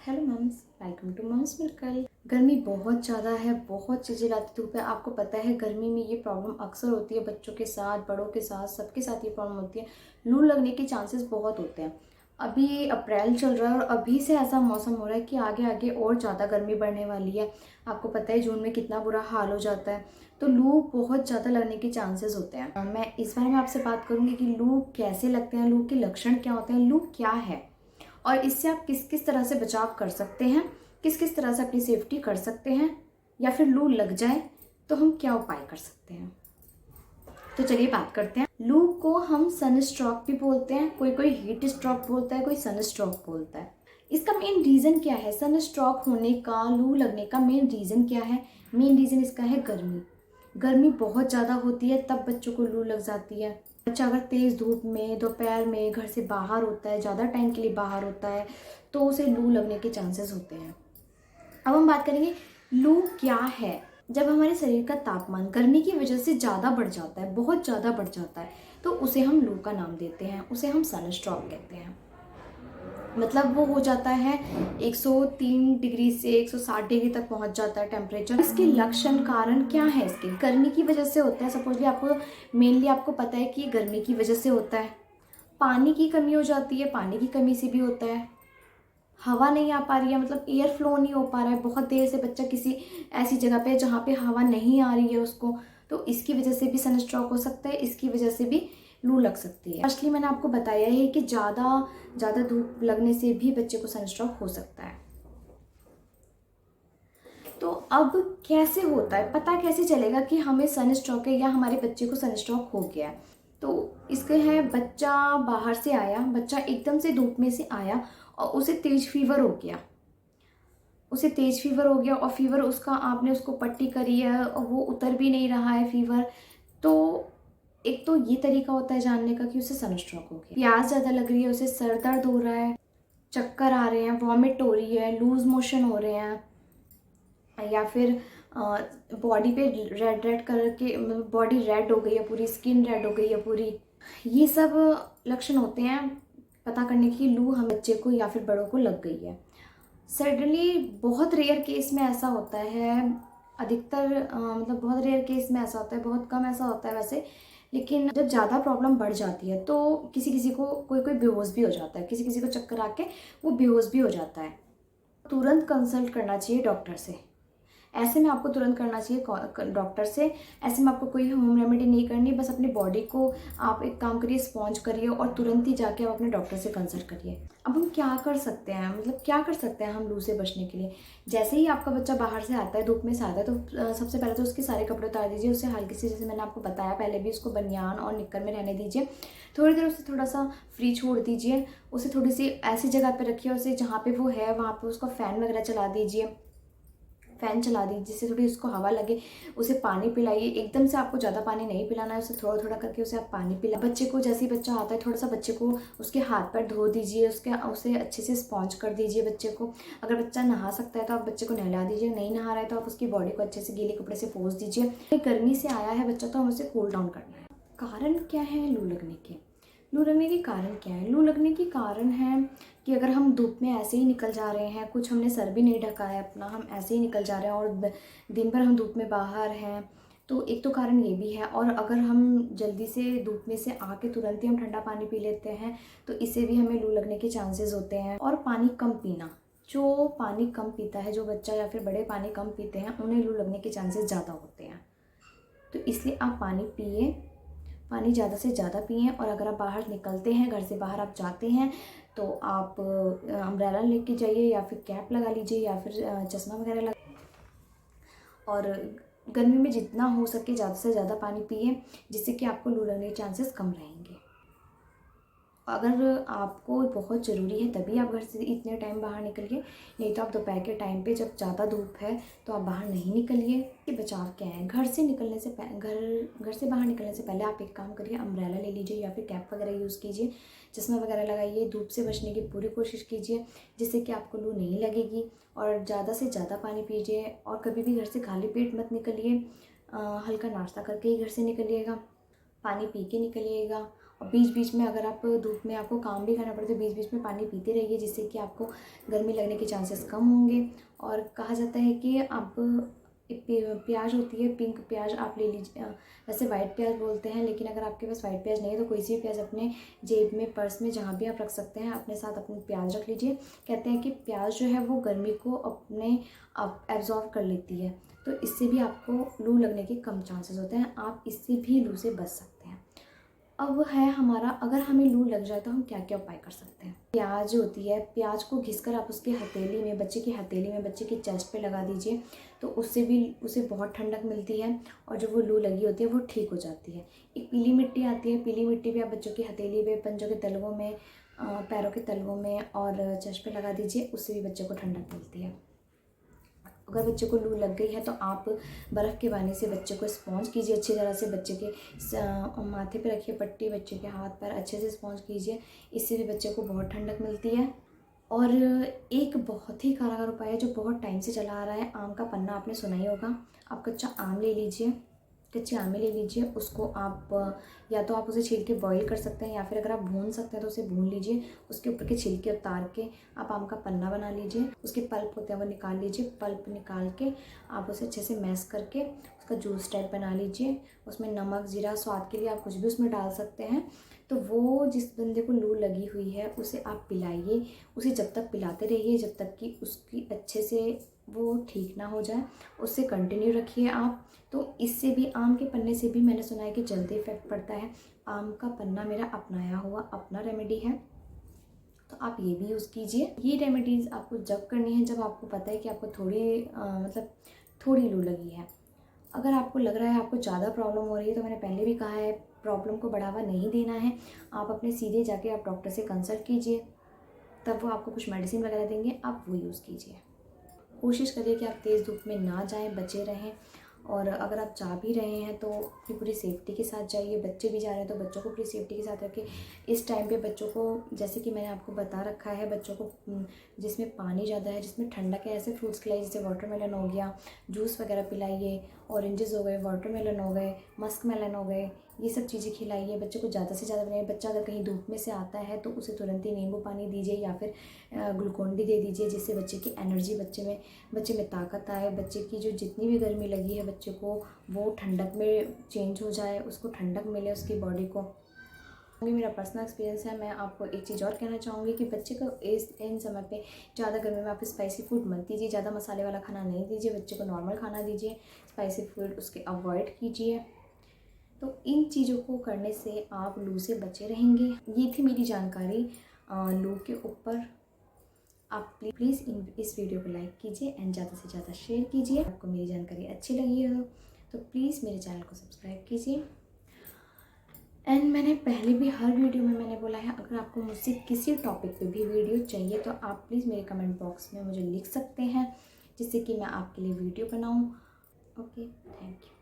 Hello moms, welcome to moms मिल्कल। गर्मी बहुत ज़्यादा है, बहुत चिलचिलाती धूप है। आपको पता है गर्मी में ये प्रॉब्लम अक्सर होती है, बच्चों के साथ, बड़ों के साथ, सबके साथ ये प्रॉब्लम होती है। लू लगने के चांसेस बहुत होते हैं। अभी अप्रैल चल रहा है और अभी से ऐसा मौसम हो रहा है कि आगे आगे और ज़्यादा गर्मी बढ़ने वाली है। आपको पता है जून में कितना बुरा हाल हो जाता है, तो लू बहुत ज़्यादा लगने के चांसेस होते हैं। मैं इस बारे में आपसे बात करूँगी कि लू कैसे लगते हैं, लू के लक्षण क्या होते हैं, लू क्या है और इससे आप किस किस तरह से बचाव कर सकते हैं, किस किस तरह से अपनी सेफ्टी कर सकते हैं, या फिर लू लग जाए तो हम क्या उपाय कर सकते हैं। तो चलिए बात करते हैं। लू को हम सन स्ट्रोक भी बोलते हैं, कोई कोई हीट स्ट्रोक बोलता है, कोई सन स्ट्रोक बोलता है। इसका मेन रीज़न क्या है? सन स्ट्रोक होने का, लू लगने का मेन रीज़न क्या है? मेन रीज़न इसका है गर्मी। गर्मी बहुत ज़्यादा होती है तब बच्चों को लू लग जाती है। बच्चा अगर तेज़ धूप में, दोपहर में घर से बाहर होता है, ज़्यादा टाइम के लिए बाहर होता है, तो उसे लू लगने के चांसेस होते हैं। अब हम बात करेंगे लू क्या है। जब हमारे शरीर का तापमान गर्मी की वजह से ज़्यादा बढ़ जाता है, बहुत ज़्यादा बढ़ जाता है, तो उसे हम लू का नाम देते हैं, उसे हम सन स्ट्रोक कहते हैं। मतलब वो हो जाता है 103 डिग्री से 160 डिग्री तक पहुंच जाता है टेम्परेचर। इसके लक्षण कारण क्या है? इसके गर्मी की वजह से होता है। सपोजली आपको मेनली आपको पता है कि गर्मी की वजह से होता है। पानी की कमी हो जाती है, पानी की कमी से भी होता है। हवा नहीं आ पा रही है, मतलब एयर फ्लो नहीं हो पा रहा है, बहुत देर से बच्चा किसी ऐसी जगह पे जहाँ पे हवा नहीं आ रही है उसको, तो इसकी वजह से भी सनस्ट्रोक हो सकता है, इसकी वजह से भी लू लग सकती है। फर्स्टली मैंने आपको बताया है कि ज़्यादा धूप लगने से भी बच्चे को सनस्ट्रोक हो सकता है। तो अब कैसे होता है, पता कैसे चलेगा कि हमें सनस्ट्रोक है या हमारे बच्चे को सनस्ट्रोक हो गया है? तो इसके है, बच्चा बाहर से आया, बच्चा एकदम से धूप में से आया और उसे तेज फीवर हो गया, और फीवर उसका, आपने उसको पट्टी करी है और वो उतर भी नहीं रहा है फीवर, तो एक तो ये तरीका होता है जानने का कि उसे सनस्ट्रोक हो गया। प्यास ज़्यादा लग रही है, उसे सर दर्द हो रहा है, चक्कर आ रहे हैं, वॉमिट हो रही है, लूज मोशन हो रहे हैं, या फिर बॉडी पे रेड रेड कलर के, बॉडी रेड हो गई है, पूरी स्किन रेड हो गई है पूरी। ये सब लक्षण होते हैं पता करने की लू हम बच्चे को या फिर बड़ों को लग गई है। सडनली बहुत रेयर केस में ऐसा होता है, अधिकतर मतलब बहुत रेयर केस में ऐसा होता है, बहुत कम ऐसा होता है वैसे, लेकिन जब ज़्यादा प्रॉब्लम बढ़ जाती है तो किसी किसी को कोई कोई बेहोश भी हो जाता है, किसी किसी को चक्कर आके वो बेहोश भी हो जाता है। तुरंत कंसल्ट करना चाहिए डॉक्टर से। ऐसे में आपको तुरंत करना चाहिए डॉक्टर से। ऐसे में आपको कोई होम रेमेडी नहीं करनी, बस अपनी बॉडी को आप एक काम करिए, स्पॉन्ज करिए और तुरंत ही जाके आप अपने डॉक्टर से कंसल्ट करिए। अब हम क्या कर सकते हैं, मतलब क्या कर सकते हैं हम लू से बचने के लिए? जैसे ही आपका बच्चा बाहर से आता है, धूप में से आता है, तो सबसे पहले तो उसके सारे कपड़े उतार दीजिए, उसे हल्की सी, जैसे मैंने आपको बताया पहले भी, उसको बनियान और निक्कर में रहने दीजिए। थोड़ी देर उसे थोड़ा सा फ्री छोड़ दीजिए, उसे थोड़ी सी ऐसी जगह पर रखिए, उसे जहाँ पे वो है वहाँ पर उसका फ़ैन वगैरह चला दीजिए, फ़ैन चला दीजिए जिससे थोड़ी उसको हवा लगे। उसे पानी पिलाइए, एकदम से आपको ज़्यादा पानी नहीं पिलाना है, उसे थोड़ा थोड़ा करके उसे आप पानी पिला। बच्चे को जैसे ही बच्चा आता है, थोड़ा सा बच्चे को उसके हाथ पैर धो दीजिए, उसे अच्छे से स्पॉन्ज कर दीजिए बच्चे को। अगर बच्चा नहा सकता है तो आप बच्चे को नहला दीजिए, नहीं नहा रहा है तो आप उसकी बॉडी को अच्छे से गीले कपड़े से पोंछ दीजिए। गर्मी से आया है बच्चा तो हम उसे कूल डाउन करना है। कारण क्या है लू लगने के? लू लगने के कारण क्या है? लू लगने के कारण है कि अगर हम धूप में ऐसे ही निकल जा रहे हैं, कुछ हमने सर भी नहीं ढका है अपना, हम ऐसे ही निकल जा रहे हैं और दिन भर हम धूप में बाहर हैं, तो एक तो कारण ये भी है। और अगर हम जल्दी से धूप में से आके तुरंत ही हम ठंडा पानी पी लेते हैं तो इससे भी हमें लू लगने के चांसेस होते हैं। और पानी कम पीना, जो पानी कम पीता है, जो बच्चा या फिर बड़े पानी कम पीते हैं, उन्हें लू लगने के चांसेस ज़्यादा होते हैं। तो इसलिए आप पानी पिए, पानी ज़्यादा से ज़्यादा पिएं। और अगर आप बाहर निकलते हैं, घर से बाहर आप जाते हैं, तो आप अम्ब्रेला लेके जाइए या फिर कैप लगा लीजिए या फिर चश्मा वगैरह लगा। और गर्मी में जितना हो सके ज़्यादा से ज़्यादा पानी पिए, जिससे कि आपको लू लगने के चांसेस कम रहेंगे। अगर आपको बहुत ज़रूरी है तभी आप घर से इतने टाइम बाहर निकलिए, नहीं तो आप दोपहर के टाइम पे जब ज़्यादा धूप है तो आप बाहर नहीं निकलिए। ये बचाव क्या है? घर से बाहर निकलने से पहले आप एक काम करिए, अम्ब्रेला ले लीजिए या फिर कैप वगैरह यूज़ कीजिए, चश्मा वगैरह लगाइए, धूप से बचने की पूरी कोशिश कीजिए जिससे कि आपको लू नहीं लगेगी। और ज़्यादा से ज़्यादा पानी पीजिए और कभी भी घर से खाली पेट मत निकलिए, हल्का नाश्ता करके ही घर से निकलिएगा, पानी पी के निकलिएगा। बीच बीच में अगर आप धूप में आपको काम भी करना पड़े तो बीच बीच में पानी पीते रहिए, जिससे कि आपको गर्मी लगने के चांसेस कम होंगे। और कहा जाता है कि आप एक प्याज होती है, पिंक प्याज आप ले लीजिए, वैसे वाइट प्याज बोलते हैं, लेकिन अगर आपके पास वाइट प्याज नहीं है तो कोई सी भी प्याज अपने जेब में, पर्स में, जहाँ भी आप रख सकते हैं, अपने साथ अपने प्याज रख लीजिए। कहते हैं कि प्याज जो है वो गर्मी को अपने आप एब्जॉर्व कर लेती है, तो इससे भी आपको लू लगने के कम चांसेस होते हैं, आप इससे भी लू से बच सकते हैं। अब है हमारा, अगर हमें लू लग जाए तो हम क्या क्या उपाय कर सकते हैं। प्याज होती है, प्याज को घिसकर आप उसकी हथेली में, बच्चे की हथेली में, बच्चे की चेस्ट पे लगा दीजिए, तो उससे भी उसे बहुत ठंडक मिलती है और जो वो लू लगी होती है वो ठीक हो जाती है। एक पीली मिट्टी आती है, पीली मिट्टी भी आप बच्चों की हथेली पे, पंजों के तलवों में, पैरों के तलवों में और चेस्ट पे लगा दीजिए, उससे भी बच्चे को ठंडक मिलती है। अगर बच्चे को लू लग गई है तो आप बर्फ़ के पानी से बच्चे को स्पॉन्ज कीजिए अच्छी तरह से, बच्चे के माथे पे रखिए पट्टी, बच्चे के हाथ पैर अच्छे से स्पॉन्ज कीजिए, इससे भी बच्चे को बहुत ठंडक मिलती है। और एक बहुत ही कारगर उपाय है जो बहुत टाइम से चला आ रहा है, आम का पन्ना, आपने सुना ही होगा। आप कच्चा आम ले लीजिए, कच्चे आम ले लीजिए, उसको आप या तो आप उसे छील के बॉईल कर सकते हैं, या फिर अगर आप भून सकते हैं तो उसे भून लीजिए, उसके ऊपर के छिलके उतार के आप आम का पन्ना बना लीजिए, उसके पल्प होते हैं वो निकाल लीजिए, पल्प निकाल के आप उसे अच्छे से मैश करके उसका जूस टाइप बना लीजिए, उसमें नमक, जीरा, स्वाद के लिए आप कुछ भी उसमें डाल सकते हैं। तो वो जिस बंदे को लू लगी हुई है उसे आप पिलाइए, उसे जब तक पिलाते रहिए जब तक कि उसकी अच्छे से वो ठीक ना हो जाए, उससे कंटिन्यू रखिए आप। तो इससे भी, आम के पन्ने से भी मैंने सुना है कि जल्दी इफेक्ट पड़ता है। आम का पन्ना मेरा अपनाया हुआ अपना रेमेडी है, तो आप ये भी यूज़ कीजिए। ये रेमेडीज़ आपको जब करनी है जब आपको पता है कि आपको मतलब थोड़ी लू लगी है। अगर आपको लग रहा है आपको ज़्यादा प्रॉब्लम हो रही है तो मैंने पहले भी कहा है, प्रॉब्लम को बढ़ावा नहीं देना है, आप अपने सीधे जाके आप डॉक्टर से कंसल्ट कीजिए, तब वो आपको कुछ मेडिसिन वगैरह देंगे, आप वो यूज़ कीजिए। कोशिश करिए कि आप तेज़ धूप में ना जाएं, बचे रहें, और अगर आप जा भी रहे हैं तो अपनी पूरी सेफ्टी के साथ जाइए। बच्चे भी जा रहे हैं तो बच्चों को पूरी सेफ्टी के साथ रखें। इस टाइम पे बच्चों को, जैसे कि मैंने आपको बता रखा है, बच्चों को जिसमें पानी ज़्यादा है, जिसमें ठंडक है, ऐसे फ्रूट्स खिलाइए, जैसे वाटरमेलन हो गया, जूस वगैरह पिलाइए, ऑरेंजेस हो गए, वाटरमेलन हो गए, मस्क मेलन हो गए, ये सब चीज़ें खिलाइए। बच्चे को ज़्यादा से ज़्यादा बनाइए। बच्चा अगर कहीं धूप में से आता है तो उसे तुरंत ही नींबू पानी दीजिए या फिर ग्लूकोन डी दे दीजिए, जिससे बच्चे की एनर्जी, बच्चे में ताकत आए, बच्चे की जो जितनी भी गर्मी लगी है बच्चे को वो ठंडक में चेंज हो जाए, उसको ठंडक मिले उसकी बॉडी को। ये मेरा पर्सनल एक्सपीरियंस है। मैं आपको एक चीज़ और कहना चाहूँगी कि बच्चे को इन समय पे ज़्यादा गर्मी में आप स्पाइसी फूड मत दीजिए, ज़्यादा मसाले वाला खाना नहीं दीजिए, बच्चे को नॉर्मल खाना दीजिए, स्पाइसी फूड उसके अवॉइड कीजिए। तो इन चीज़ों को करने से आप लू से बचे रहेंगे। ये थी मेरी जानकारी लू के ऊपर। आप प्लीज़ इस वीडियो को लाइक कीजिए एंड ज़्यादा से ज़्यादा शेयर कीजिए। आपको मेरी जानकारी अच्छी लगी हो तो प्लीज़ मेरे चैनल को सब्सक्राइब कीजिए। एंड मैंने पहले भी हर वीडियो में मैंने बोला है, अगर आपको मुझसे किसी टॉपिक पे भी वीडियो चाहिए तो आप प्लीज़ मेरे कमेंट बॉक्स में मुझे लिख सकते हैं, जिससे कि मैं आपके लिए वीडियो बनाऊँ। Okay, thank you.